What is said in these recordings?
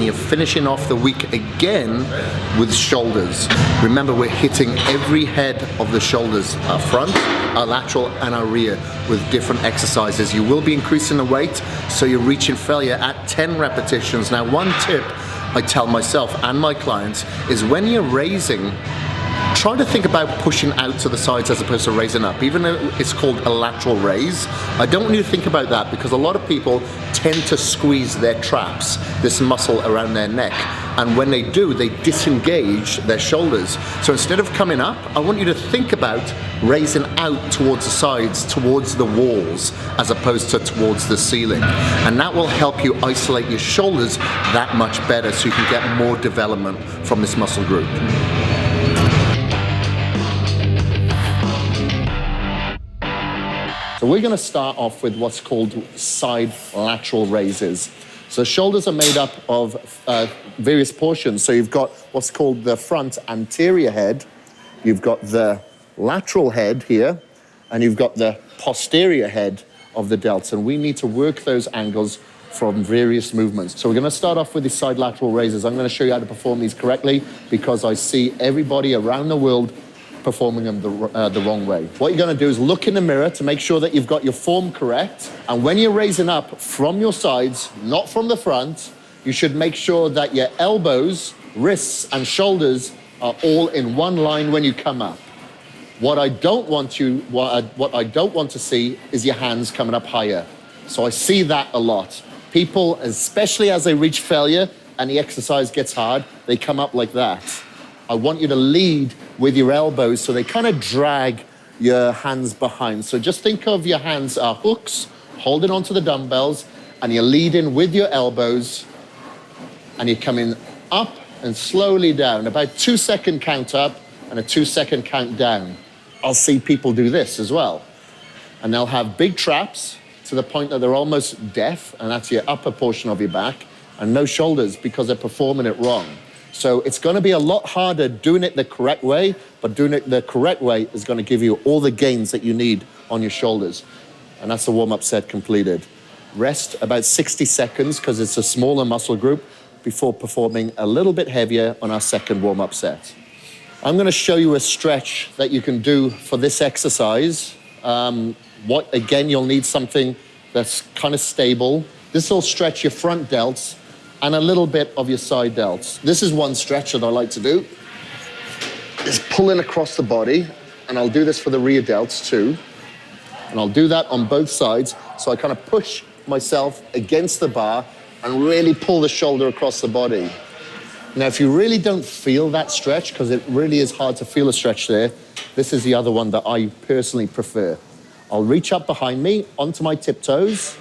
You're finishing off the week again with shoulders. Remember, we're hitting every head of the shoulders, our front, our lateral, and our rear with different exercises. You will be increasing the weight, so you're reaching failure at 10 repetitions. Now, one tip I tell myself and my clients is when you're raising, try to think about pushing out to the sides as opposed to raising up. Even though it's called a lateral raise, I don't want you to think about that because a lot of people tend to squeeze their traps, this muscle around their neck. And when they do, they disengage their shoulders. So instead of coming up, I want you to think about raising out towards the sides, towards the walls, as opposed to towards the ceiling. And that will help you isolate your shoulders that much better so you can get more development from this muscle group. So we're going to start off with what's called side lateral raises. So shoulders are made up of various portions. So you've got what's called the front anterior head, you've got the lateral head here, and you've got the posterior head of the delts. And we need to work those angles from various movements. So we're going to start off with these side lateral raises. I'm going to show you how to perform these correctly because I see everybody around the world performing them the wrong way. What you're going to do is look in the mirror to make sure that you've got your form correct. And when you're raising up from your sides, not from the front, you should make sure that your elbows, wrists, and shoulders are all in one line when you come up. What I don't want to see is your hands coming up higher. So I see that a lot. People, especially as they reach failure and the exercise gets hard, they come up like that. I want you to lead with your elbows so they kind of drag your hands behind. So just think of your hands are hooks, holding onto the dumbbells, and you're leading with your elbows, and you're coming up and slowly down. About 2-second count up and a 2-second count down. I'll see people do this as well. And they'll have big traps to the point that they're almost deaf, and that's your upper portion of your back, and no shoulders because they're performing it wrong. So it's going to be a lot harder doing it the correct way, but doing it the correct way is going to give you all the gains that you need on your shoulders. And that's the warm-up set completed. Rest about 60 seconds because it's a smaller muscle group before performing a little bit heavier on our second warm-up set. I'm going to show you a stretch that you can do for this exercise. Again, you'll need something that's kind of stable. This will stretch your front delts and a little bit of your side delts. This is one stretch that I like to do. Is pulling across the body, and I'll do this for the rear delts too. And I'll do that on both sides, so I kind of push myself against the bar and really pull the shoulder across the body. Now, if you really don't feel that stretch, because it really is hard to feel a stretch there, this is the other one that I personally prefer. I'll reach up behind me onto my tiptoes,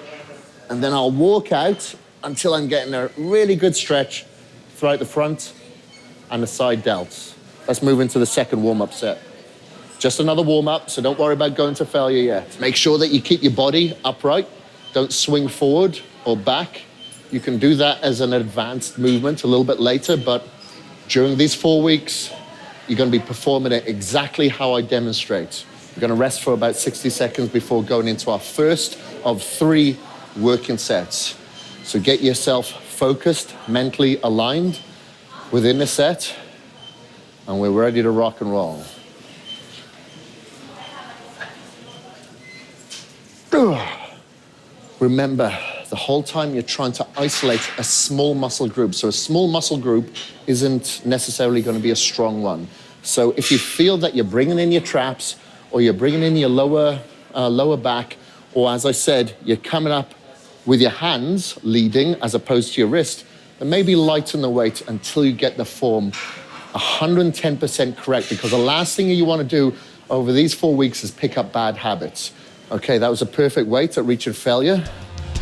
and then I'll walk out until I'm getting a really good stretch throughout the front and the side delts. Let's move into the second warm-up set. Just another warm-up, so don't worry about going to failure yet. Make sure that you keep your body upright. Don't swing forward or back. You can do that as an advanced movement a little bit later, but during these 4 weeks, you're going to be performing it exactly how I demonstrate. We're going to rest for about 60 seconds before going into our first of 3 working sets. So get yourself focused, mentally aligned within the set, and we're ready to rock and roll. Remember, the whole time you're trying to isolate a small muscle group. So a small muscle group isn't necessarily going to be a strong one. So if you feel that you're bringing in your traps, or you're bringing in your lower back, or as I said, you're coming up with your hands leading as opposed to your wrist, then maybe lighten the weight until you get the form 110% correct, because the last thing you want to do over these 4 weeks is pick up bad habits. Okay, that was a perfect weight at reaching failure,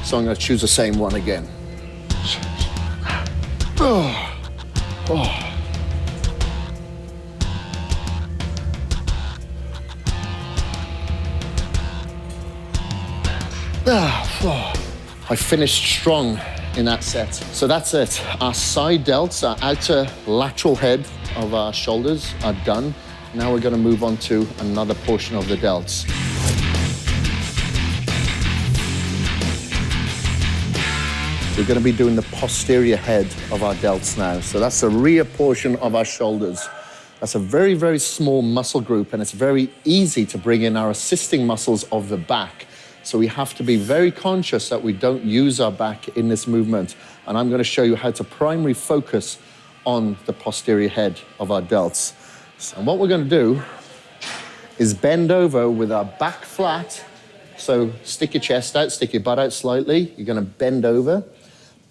so I'm going to choose the same one again. I finished strong in that set. So that's it. Our side delts, our outer lateral head of our shoulders are done. Now we're going to move on to another portion of the delts. we're going to be doing the posterior head of our delts now. So that's the rear portion of our shoulders. That's a very, very small muscle group, and it's very easy to bring in our assisting muscles of the back. So we have to be very conscious that we don't use our back in this movement. And I'm going to show you how to primarily focus on the posterior head of our delts. And what we're going to do is bend over with our back flat. So stick your chest out, stick your butt out slightly. You're going to bend over.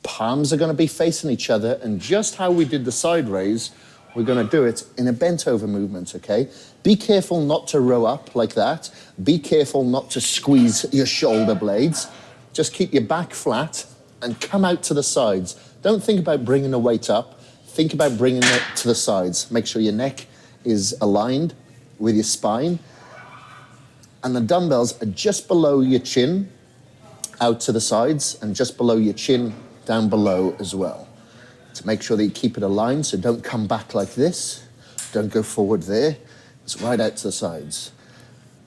Palms are going to be facing each other. And just how we did the side raise, we're going to do it in a bent over movement, okay? Be careful not to row up like that. Be careful not to squeeze your shoulder blades. Just keep your back flat and come out to the sides. Don't think about bringing the weight up. Think about bringing it to the sides. Make sure your neck is aligned with your spine. And the dumbbells are just below your chin, out to the sides, and just below your chin, down below as well. To make sure that you keep it aligned, so don't come back like this. Don't go forward there. It's right out to the sides.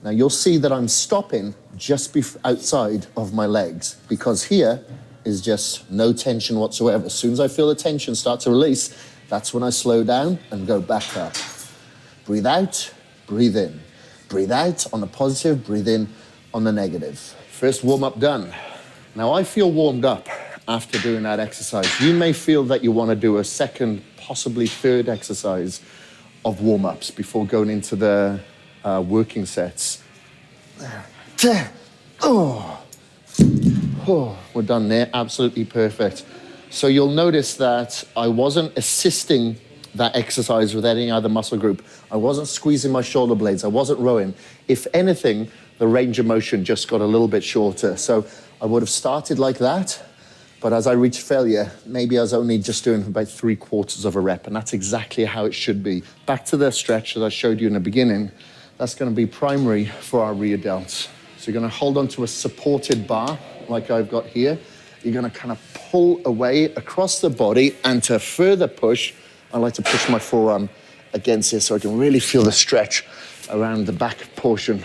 Now you'll see that I'm stopping just outside of my legs, because here is just no tension whatsoever. As soon as I feel the tension start to release, that's when I slow down and go back up. Breathe out, breathe in. Breathe out on the positive, breathe in on the negative. First warm-up done. Now I feel warmed up after doing that exercise. You may feel that you want to do a second, possibly third exercise of warm-ups before going into the working sets. Oh, we're done there, absolutely perfect. So you'll notice that I wasn't assisting that exercise with any other muscle group. I wasn't squeezing my shoulder blades, I wasn't rowing. If anything, the range of motion just got a little bit shorter. So I would have started like that, but as I reached failure, maybe I was only just doing about 3/4 of a rep, and that's exactly how it should be. Back to the stretch that I showed you in the beginning, that's gonna be primary for our rear delts. So you're gonna hold onto a supported bar, like I've got here. You're gonna kind of pull away across the body, and to further push, I like to push my forearm against here so I can really feel the stretch around the back portion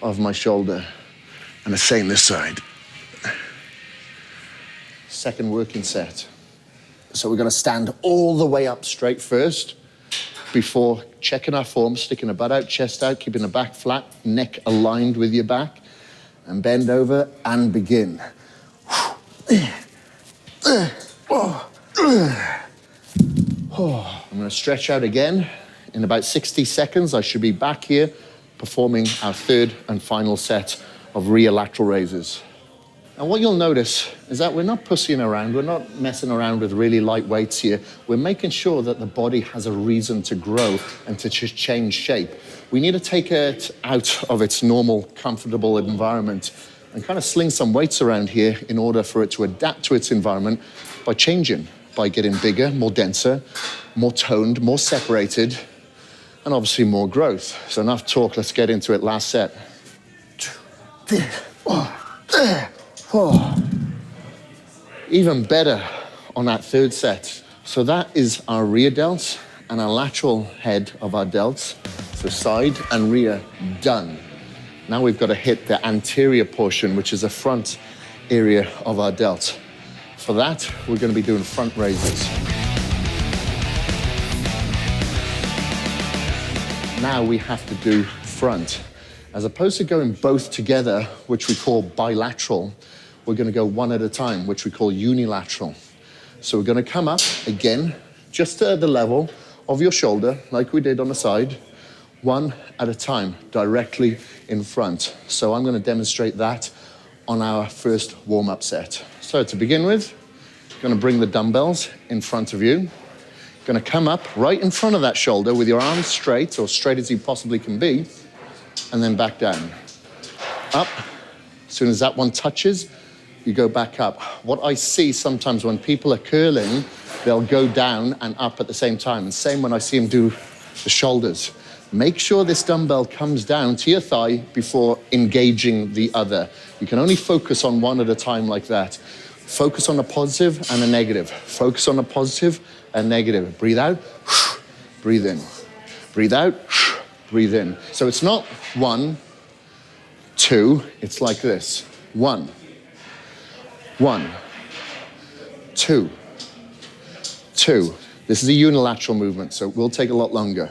of my shoulder. And the same this side. Second working set. So we're gonna stand all the way up straight first before checking our form, sticking the butt out, chest out, keeping the back flat, neck aligned with your back, and bend over and begin. I'm gonna stretch out again. In about 60 seconds, I should be back here performing our third and final set of rear lateral raises. And what you'll notice is that we're not pussying around, we're not messing around with really light weights here. We're making sure that the body has a reason to grow and to change shape. We need to take it out of its normal, comfortable environment and kind of sling some weights around here in order for it to adapt to its environment by changing, by getting bigger, more denser, more toned, more separated, and obviously more growth. So enough talk, let's get into it. Last set. Even better on that third set. So that is our rear delts and our lateral head of our delts. So side and rear, done. Now we've got to hit the anterior portion, which is the front area of our delt. For that, we're going to be doing front raises. Now we have to do front. As opposed to going both together, which we call bilateral, we're going to go one at a time, which we call unilateral. So we're going to come up again, just to the level of your shoulder, like we did on the side, one at a time, directly in front. So I'm going to demonstrate that on our first warm-up set. So to begin with, you're going to bring the dumbbells in front of you. You're going to come up right in front of that shoulder with your arms straight, or straight as you possibly can be, and then back down. Up. As soon as that one touches, you go back up. What I see sometimes when people are curling, they'll go down and up at the same time. And same when I see them do the shoulders. Make sure this dumbbell comes down to your thigh before engaging the other. You can only focus on one at a time like that. Focus on the positive and the negative. Focus on the positive and negative. Breathe out, breathe in. Breathe out, breathe in. So it's not 1, 2, it's like this. 1, 1, 2, 2. This is a unilateral movement, so it will take a lot longer.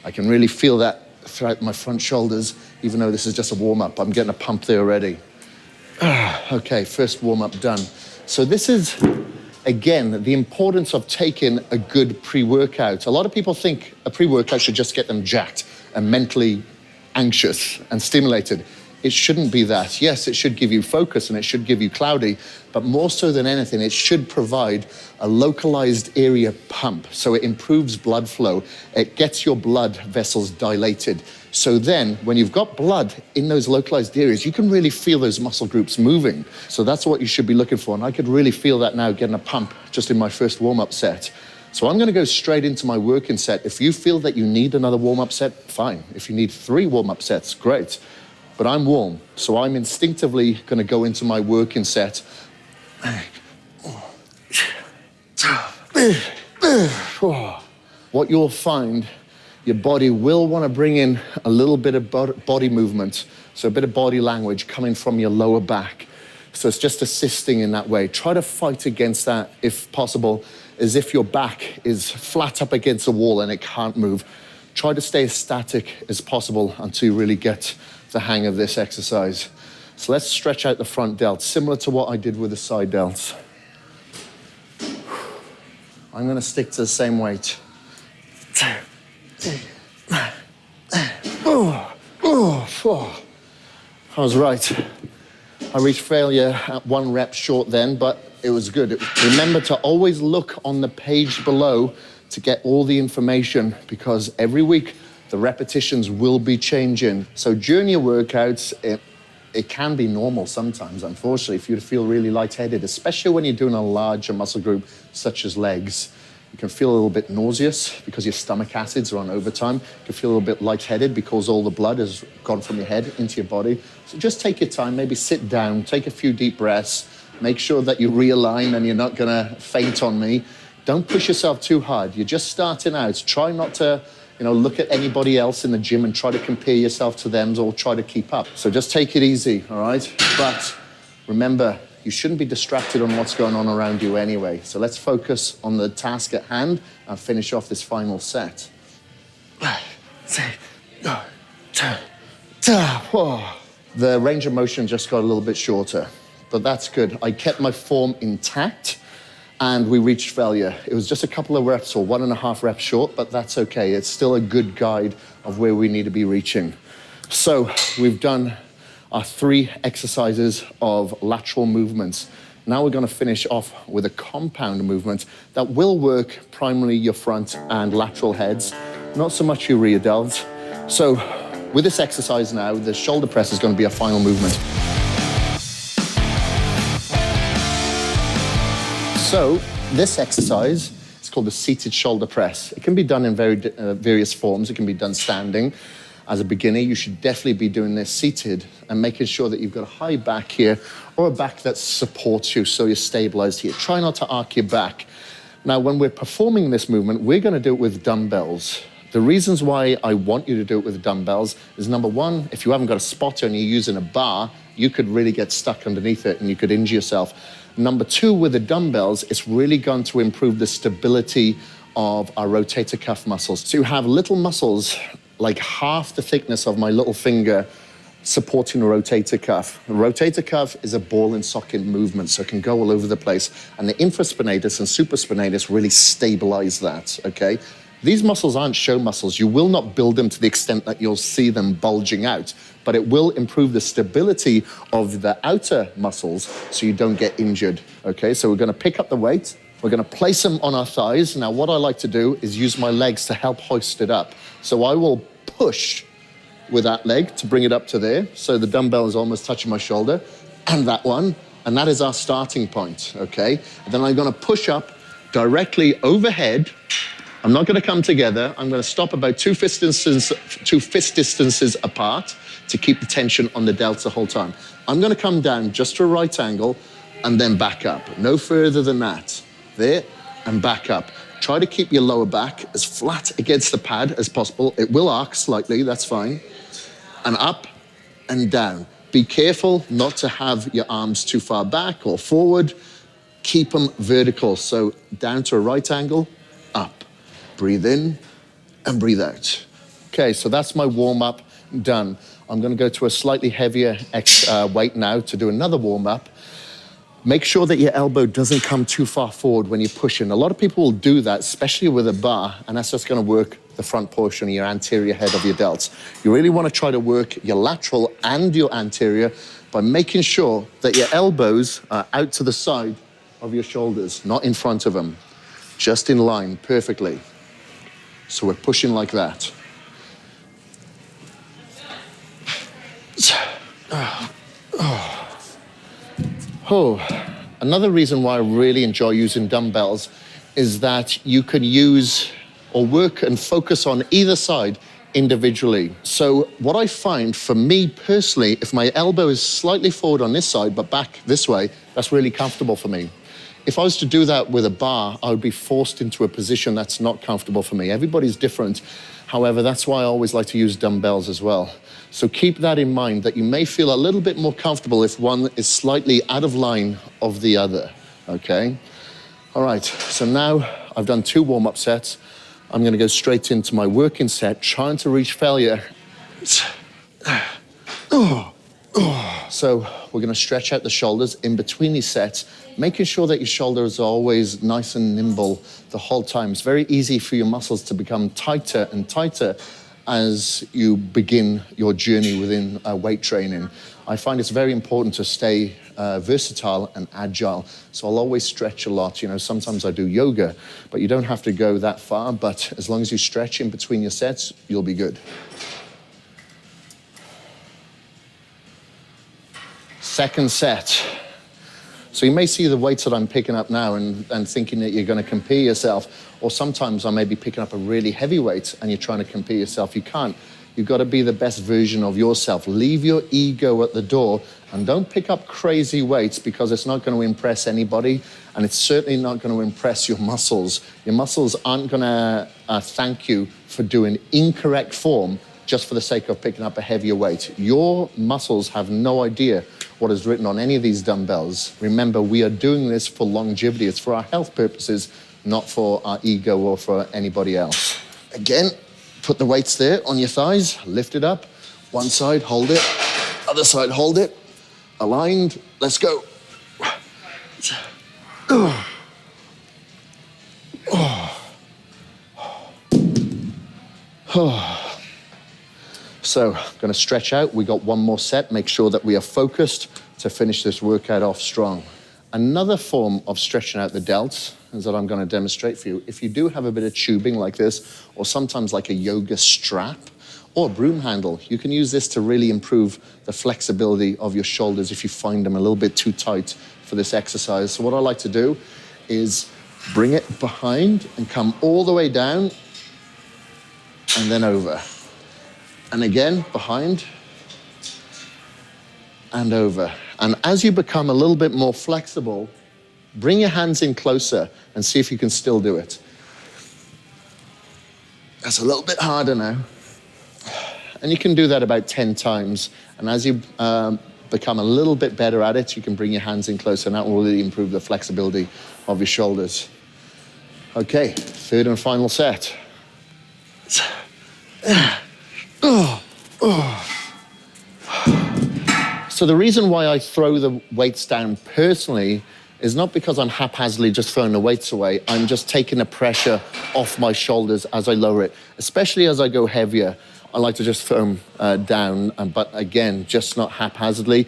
I can really feel that throughout my front shoulders, even though this is just a warm-up. I'm getting a pump there already. Okay, first warm-up done. So this is, again, the importance of taking a good pre-workout. A lot of people think a pre-workout should just get them jacked and mentally anxious and stimulated. It shouldn't be that. Yes, it should give you focus and it should give you cloudy, but more so than anything, it should provide a localized area pump. So it improves blood flow. It gets your blood vessels dilated. So then when you've got blood in those localized areas, you can really feel those muscle groups moving. So that's what you should be looking for. And I could really feel that now getting a pump just in my first warm-up set. So I'm gonna go straight into my working set. If you feel that you need another warm-up set, fine. If you need 3 warm-up sets, great. But I'm warm, so I'm instinctively gonna go into my working set. What you'll find, your body will wanna bring in a little bit of body movement, so a bit of body language coming from your lower back. So it's just assisting in that way. Try to fight against that, if possible, as if your back is flat up against a wall and it can't move. Try to stay as static as possible until you really get the hang of this exercise. So let's stretch out the front delt, similar to what I did with the side delts. I'm gonna stick to the same weight. I was right. I reached failure at 1 rep short then, but it was good. Remember to always look on the page below to get all the information, because every week the repetitions will be changing. So during your workouts, it can be normal sometimes, unfortunately, for you to feel really lightheaded, especially when you're doing a larger muscle group such as legs. You can feel a little bit nauseous because your stomach acids are on overtime. You can feel a little bit lightheaded because all the blood has gone from your head into your body. So just take your time, maybe sit down, take a few deep breaths, make sure that you realign and you're not gonna faint on me. Don't push yourself too hard. You're just starting out. Try not to look at anybody else in the gym and try to compare yourself to them or try to keep up. So just take it easy, all right? But remember, you shouldn't be distracted on what's going on around you anyway. So let's focus on the task at hand and finish off this final set. The range of motion just got a little bit shorter, but that's good. I kept my form intact and we reached failure. It was just a couple of reps or 1.5 reps short, but that's okay. It's still a good guide of where we need to be reaching. So we've done our 3 exercises of lateral movements. Now we're gonna finish off with a compound movement that will work primarily your front and lateral heads, not so much your rear delts. So with this exercise now, the shoulder press is gonna be our final movement. So this exercise is called the seated shoulder press. It can be done in various forms. It can be done standing. As a beginner, you should definitely be doing this seated and making sure that you've got a high back here or a back that supports you so you're stabilized here. Try not to arc your back. Now, when we're performing this movement, we're gonna do it with dumbbells. The reasons why I want you to do it with dumbbells is, number one, if you haven't got a spotter and you're using a bar, you could really get stuck underneath it and you could injure yourself. Number two, with the dumbbells, it's really going to improve the stability of our rotator cuff muscles. So you have little muscles like half the thickness of my little finger supporting the rotator cuff. The rotator cuff is a ball and socket movement, so it can go all over the place. And the infraspinatus and supraspinatus really stabilize that, okay? These muscles aren't show muscles. You will not build them to the extent that you'll see them bulging out, but it will improve the stability of the outer muscles so you don't get injured, okay? So we're gonna pick up the weight. We're gonna place them on our thighs. Now, what I like to do is use my legs to help hoist it up. So I will push with that leg to bring it up to there. So the dumbbell is almost touching my shoulder, and that one, and that is our starting point, okay? And then I'm gonna push up directly overhead. I'm not gonna come together. I'm gonna stop about two fist distances apart to keep the tension on the delts the whole time. I'm gonna come down just to a right angle and then back up. No further than that. There, and back up. Try to keep your lower back as flat against the pad as possible. It will arc slightly, that's fine. And up and down. Be careful not to have your arms too far back or forward. keep them vertical. So down to a right angle, up. Breathe in and breathe out. Okay, so that's my warm-up done. I'm gonna go to a slightly heavier weight now to do another warm-up. Make sure that your elbow doesn't come too far forward when you're pushing. A lot of people will do that, especially with a bar, and that's just gonna work the front portion of your anterior head of your delts. You really wanna try to work your lateral and your anterior by making sure that your elbows are out to the side of your shoulders, not in front of them, just in line perfectly. So we're pushing like that. Another reason why I really enjoy using dumbbells is that you can use or work and focus on either side individually. So what I find for me personally, if my elbow is slightly forward on this side but back this way, that's really comfortable for me. If I was to do that with a bar, I would be forced into a position that's not comfortable for me. Everybody's different. However, that's why I always like to use dumbbells as well. So keep that in mind, that you may feel a little bit more comfortable if one is slightly out of line of the other, okay? All right, so now I've done 2 warm-up sets. I'm gonna go straight into my working set, trying to reach failure. So we're gonna stretch out the shoulders in between these sets, making sure that your shoulders are always nice and nimble the whole time. It's very easy for your muscles to become tighter and tighter as you begin your journey within weight training. I find it's very important to stay versatile and agile. So I'll always stretch a lot. You know, sometimes I do yoga, but you don't have to go that far. But as long as you stretch in between your sets, you'll be good. Second set. So you may see the weights that I'm picking up now and thinking that you're going to compare yourself, or sometimes I may be picking up a really heavy weight and you're trying to compare yourself. You can't. You've got to be the best version of yourself. Leave your ego at the door and don't pick up crazy weights, because it's not going to impress anybody, and it's certainly not going to impress your muscles. Your muscles aren't going to thank you for doing incorrect form just for the sake of picking up a heavier weight. Your muscles have no idea what is written on any of these dumbbells. Remember, we are doing this for longevity. It's for our health purposes, not for our ego or for anybody else. Again, put the weights there on your thighs, lift it up. One side, hold it. Other side, hold it. Aligned, let's go. So, I'm gonna stretch out. We got one more set. Make sure that we are focused to finish this workout off strong. Another form of stretching out the delts is that I'm gonna demonstrate for you. If you do have a bit of tubing like this, or sometimes like a yoga strap, or a broom handle, you can use this to really improve the flexibility of your shoulders if you find them a little bit too tight for this exercise. So what I like to do is bring it behind and come all the way down and then over. And again, behind and over. And as you become a little bit more flexible, bring your hands in closer and see if you can still do it. That's a little bit harder now. And you can do that about 10 times. And as you become a little bit better at it, you can bring your hands in closer, and that will really improve the flexibility of your shoulders. Okay, third and final set. So the reason why I throw the weights down personally is not because I'm haphazardly just throwing the weights away. I'm just taking the pressure off my shoulders as I lower it, especially as I go heavier. I like to just throw them down, but again, just not haphazardly.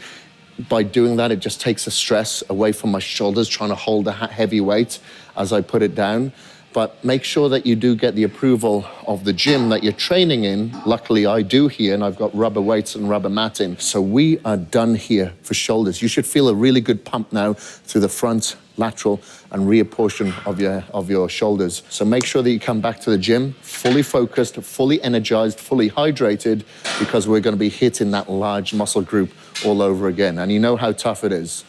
By doing that, it just takes the stress away from my shoulders, trying to hold a heavy weight as I put it down. But make sure that you do get the approval of the gym that you're training in. Luckily, I do here, and I've got rubber weights and rubber matting. So we are done here for shoulders. You should feel a really good pump now through the front, lateral, and rear portion of your shoulders. So make sure that you come back to the gym fully focused, fully energized, fully hydrated, because we're going to be hitting that large muscle group all over again. And you know how tough it is.